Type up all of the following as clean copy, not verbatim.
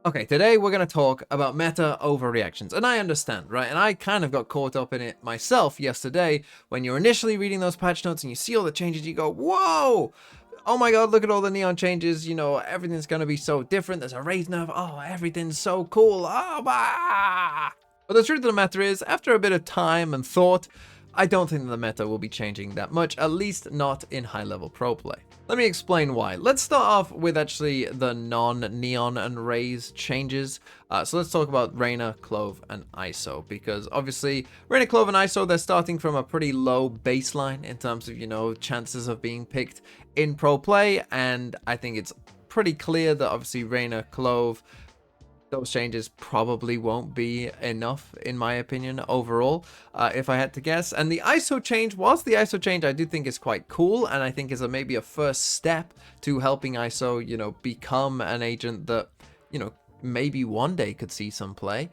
Okay, today we're going to talk about meta overreactions, and I understand, right? And I kind of got caught up in it myself yesterday when you're initially reading those patch notes and you see all the changes, you go, whoa! Oh my god, look at all the neon changes, you know, everything's going to be so different. There's a Raze nerf, oh, everything's so cool, oh, bah! But the truth of the matter is, after a bit of time and thought, I don't think that the meta will be changing that much, at least not in high-level pro play. Let me explain why. Let's start off with actually the non-Neon and Raze changes. So let's talk about Raina, Clove, and ISO, because obviously Raina, Clove, and ISO, they're starting from a pretty low baseline in terms of, you know, chances of being picked in pro play, and I think it's pretty clear that obviously Raina, Clove, those changes probably won't be enough, in my opinion, overall, if I had to guess. And the ISO change, whilst the ISO change I do think is quite cool, and I think is maybe a first step to helping ISO, you know, become an agent that, you know, maybe one day could see some play.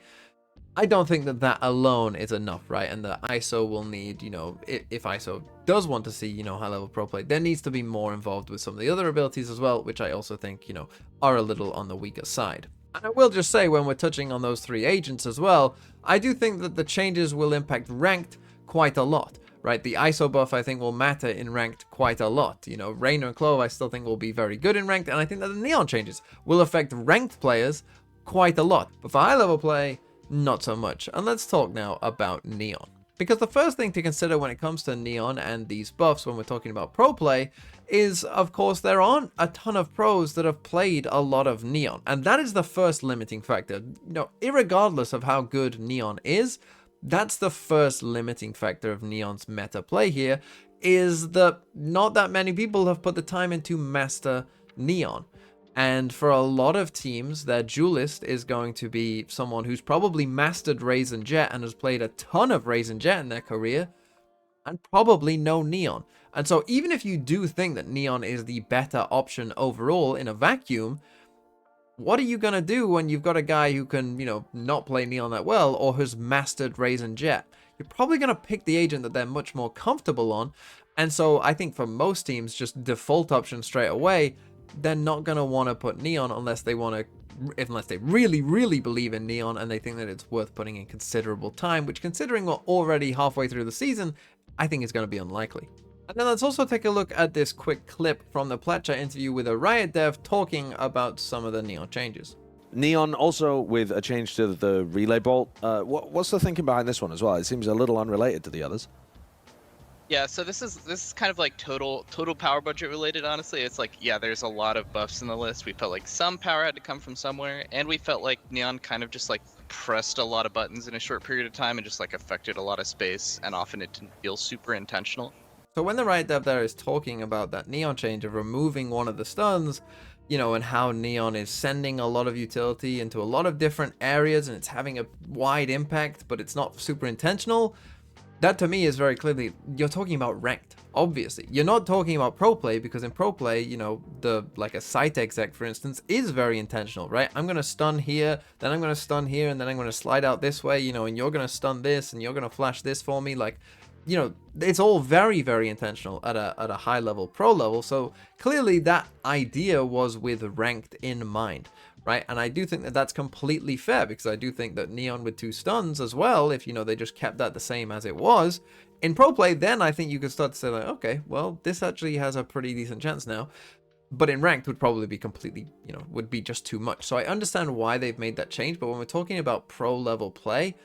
I don't think that that alone is enough, right? And the ISO will need, you know, if ISO does want to see, you know, high-level pro play, there needs to be more involved with some of the other abilities as well, which I also think, you know, are a little on the weaker side. And I will just say, when we're touching on those three agents as well, I do think that the changes will impact ranked quite a lot, right? The ISO buff, I think, will matter in ranked quite a lot. You know, Raina and Clove, I still think will be very good in ranked, and I think that the Neon changes will affect ranked players quite a lot. But for high-level play, not so much. And let's talk now about Neon. Because the first thing to consider when it comes to Neon and these buffs when we're talking about pro play is, of course, there aren't a ton of pros that have played a lot of Neon. And that is the first limiting factor. You know, irregardless of how good Neon is, that's the first limiting factor of Neon's meta play here, is that not that many people have put the time in to master Neon. And for a lot of teams, their duelist is going to be someone who's probably mastered Raze and Jet and has played a ton of Raze and Jet in their career, and probably no Neon. And so even if you do think that Neon is the better option overall in a vacuum, what are you going to do when you've got a guy who can, you know, not play Neon that well or has mastered Raze and Jet? You're probably going to pick the agent that they're much more comfortable on. And so I think for most teams, just default option straight away, they're not going to want to put Neon unless they really, really believe in Neon and they think that it's worth putting in considerable time, which, considering we're already halfway through the season, I think is going to be unlikely. And then let's also take a look at this quick clip from the Platcha interview with a Riot dev talking about some of the Neon changes. Neon also with a change to the relay bolt. What's the thinking behind this one as well? It seems a little unrelated to the others. Yeah, so this is kind of like total power budget related, honestly. It's like, yeah, there's a lot of buffs in the list. We felt like some power had to come from somewhere, and we felt like Neon kind of just like pressed a lot of buttons in a short period of time and just like affected a lot of space, and often it didn't feel super intentional. So when the Riot dev there is talking about that Neon change of removing one of the stuns, you know, and how Neon is sending a lot of utility into a lot of different areas and it's having a wide impact, but it's not super intentional, that to me is very clearly, you're talking about ranked, obviously. You're not talking about pro play, because in pro play, you know, like a site exec, for instance, is very intentional, right? I'm going to stun here, then I'm going to stun here, and then I'm going to slide out this way, you know, and you're going to stun this, and you're going to flash this for me. Like, you know, it's all very, very intentional at a high level, pro level. So clearly that idea was with ranked in mind. Right, and I do think that that's completely fair, because I do think that Neon with 2 stuns as well, if, you know, they just kept that the same as it was in pro play, then I think you could start to say, like, okay, well, this actually has a pretty decent chance now. But in ranked would probably be completely, you know, would be just too much. So I understand why they've made that change, but when we're talking about pro level play,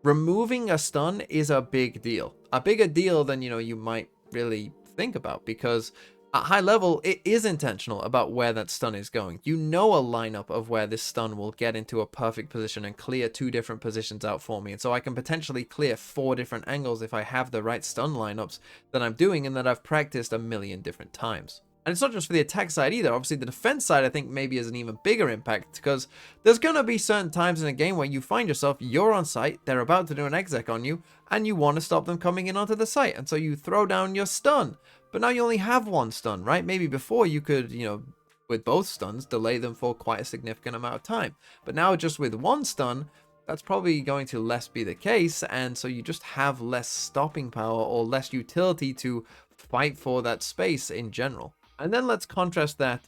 removing a stun is a big deal. A bigger deal than, you know, you might really think about, because at high level, it is intentional about where that stun is going. You know a lineup of where this stun will get into a perfect position and clear 2 different positions out for me. And so I can potentially clear 4 different angles if I have the right stun lineups that I'm doing and that I've practiced a million different times. And it's not just for the attack side either. Obviously, the defense side, I think, maybe is an even bigger impact, because there's going to be certain times in a game where you find yourself, you're on site, they're about to do an exec on you, and you want to stop them coming in onto the site. And so you throw down your stun. But now you only have 1 stun, right? Maybe before you could, you know, with both stuns, delay them for quite a significant amount of time. But now just with 1 stun, that's probably going to less be the case. And so you just have less stopping power or less utility to fight for that space in general. And then let's contrast that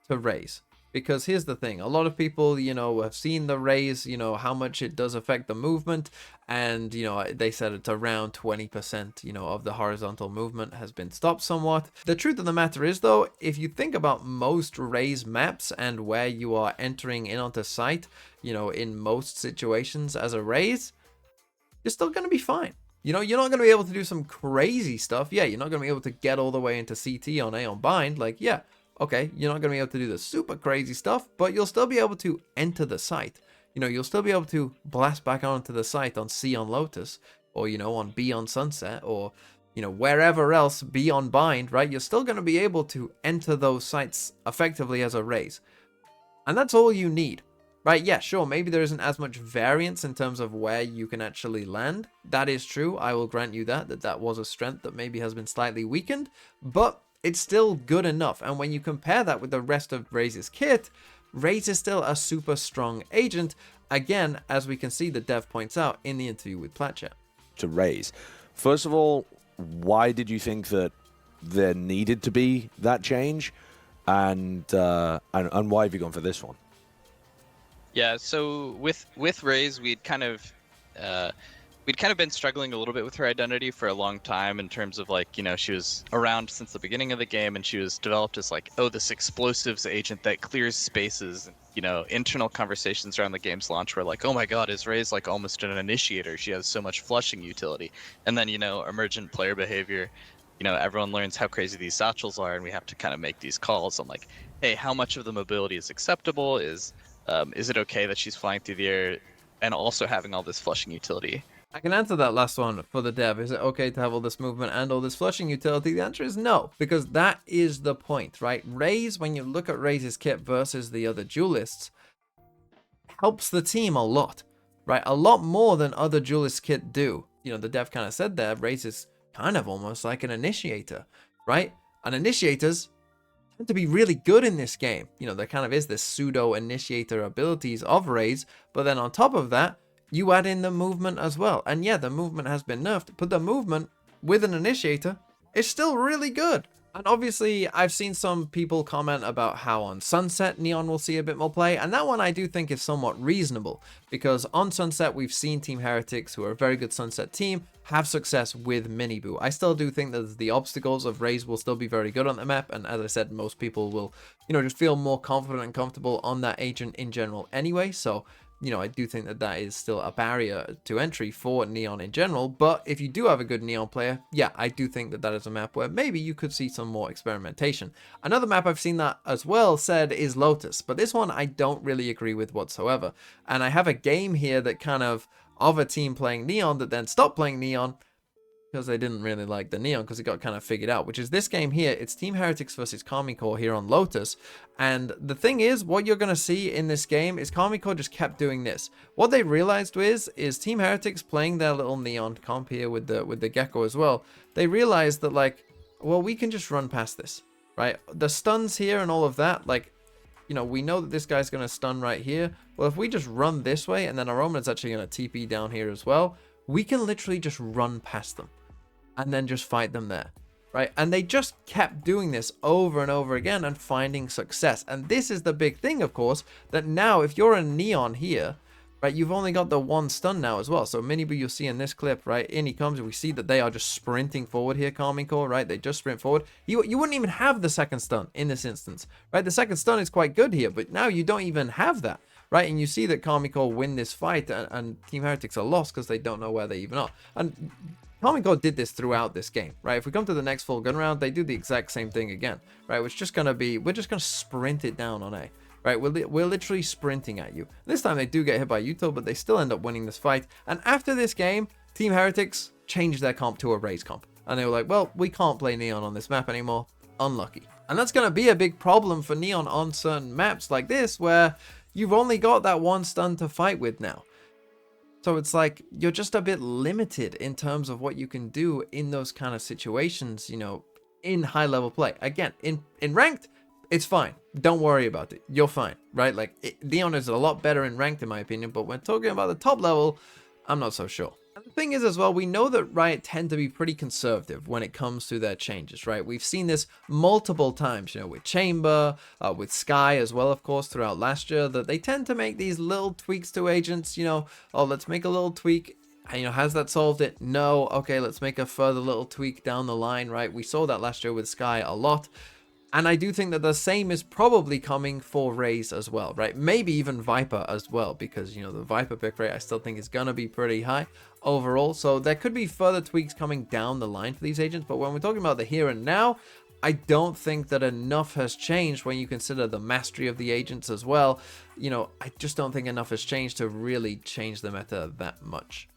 to Raze. Because here's the thing, a lot of people, you know, have seen the Raze, you know, how much it does affect the movement, and, you know, they said it's around 20%, you know, of the horizontal movement has been stopped somewhat. The truth of the matter is, though, if you think about most Raze maps and where you are entering in onto site, you know, in most situations as a Raze, you're still going to be fine. You know, you're not going to be able to do some crazy stuff. Yeah, you're not going to be able to get all the way into CT on A on bind. Like, yeah, okay, you're not going to be able to do the super crazy stuff, but you'll still be able to enter the site. You know, you'll still be able to blast back onto the site on C on Lotus, or, you know, on B on Sunset, or, you know, wherever else, B on bind, right? You're still going to be able to enter those sites effectively as a Raze. And that's all you need. Right, yeah, sure, maybe there isn't as much variance in terms of where you can actually land. That is true, I will grant you that was a strength that maybe has been slightly weakened, but it's still good enough. And when you compare that with the rest of Raze's kit, Raze is still a super strong agent, again, as we can see the dev points out in the interview with Platchet. To Raze. First of all, why did you think that there needed to be that change? And why have you gone for this one? Yeah, so with Raze, we'd kind of been struggling a little bit with her identity for a long time in terms of, like, you know, she was around since the beginning of the game, and she was developed as like, oh, this explosives agent that clears spaces. You know, internal conversations around the game's launch were like, oh my god, is Raze like almost an initiator? She has so much flushing utility. And then, you know, emergent player behavior, you know, everyone learns how crazy these satchels are, and we have to kind of make these calls on like, hey, how much of the mobility is acceptable? Is it okay that she's flying through the air and also having all this flushing utility? I can answer that last one for the dev. Is it okay to have all this movement and all this flushing utility? The answer is no, because that is the point, right? Raze, when you look at Raze's kit versus the other duelists, helps the team a lot, right? A lot more than other duelist kit do. You know, the dev kind of said there, Raze is kind of almost like an initiator, right? And initiators to be really good in this game. You know, there kind of is this pseudo initiator abilities of Raze, but then on top of that, you add in the movement as well. And yeah, the movement has been nerfed, but the movement with an initiator is still really good. And obviously, I've seen some people comment about how on Sunset, Neon will see a bit more play, and that one I do think is somewhat reasonable, because on Sunset, we've seen Team Heretics, who are a very good Sunset team, have success with Miniboo. I still do think that the obstacles of Raze will still be very good on the map, and as I said, most people will, you know, just feel more confident and comfortable on that agent in general anyway, so you know, I do think that that is still a barrier to entry for Neon in general, but if you do have a good Neon player, yeah, I do think that that is a map where maybe you could see some more experimentation. Another map I've seen that as well said is Lotus, but this one I don't really agree with whatsoever. And I have a game here that kind of a team playing Neon that then stopped playing Neon because they didn't really like the Neon because it got kind of figured out, which is this game here. It's Team Heretics versus Karmine Corps here on Lotus. And the thing is, what you're going to see in this game is Karmine Corps just kept doing this. What they realized is Team Heretics playing their little Neon comp here with the Gecko as well. They realized that, like, well, we can just run past this, right? The stuns here and all of that, like, you know, we know that this guy's going to stun right here. Well, if we just run this way and then our Omen is actually going to TP down here as well, we can literally just run past them and then just fight them there, right? And they just kept doing this over and over again and finding success. And this is the big thing, of course, that now if you're a Neon here, right, you've only got the one stun now as well. So Miniboo, you'll see in this clip, right, in he comes, and we see that they are just sprinting forward here, Karmine Corps, right? They just sprint forward. You wouldn't even have the second stun in this instance, right? The second stun is quite good here, but now you don't even have that, right? And you see that Karmine Corps win this fight, and Team Heretics are lost because they don't know where they even are. And Karmine Corps did this throughout this game, right? If we come to the next full gun round, they do the exact same thing again, right? Which is just gonna be, we're just gonna sprint it down on A, right? We're literally sprinting at you. This time they do get hit by Uto, but they still end up winning this fight. And after this game, Team Heretics changed their comp to a Raze comp, and they were like, well, we can't play Neon on this map anymore. Unlucky. And that's gonna be a big problem for Neon on certain maps like this, where you've only got that one stun to fight with now. So it's like, you're just a bit limited in terms of what you can do in those kind of situations, you know, in high level play. Again, in ranked, it's fine. Don't worry about it. You're fine, right? Like, Neon is a lot better in ranked in my opinion, but when talking about the top level, I'm not so sure. The thing is as well, we know that Riot tend to be pretty conservative when it comes to their changes, right? We've seen this multiple times, you know, with Chamber, with Sky as well, of course, throughout last year, that they tend to make these little tweaks to agents, you know, oh, let's make a little tweak. And, you know, has that solved it? No. Okay, let's make a further little tweak down the line, right? We saw that last year with Sky a lot. And I do think that the same is probably coming for Raze as well, right? Maybe even Viper as well, because, you know, the Viper pick rate I still think is going to be pretty high overall. So there could be further tweaks coming down the line for these agents. But when we're talking about the here and now, I don't think that enough has changed when you consider the mastery of the agents as well. You know, I just don't think enough has changed to really change the meta that much.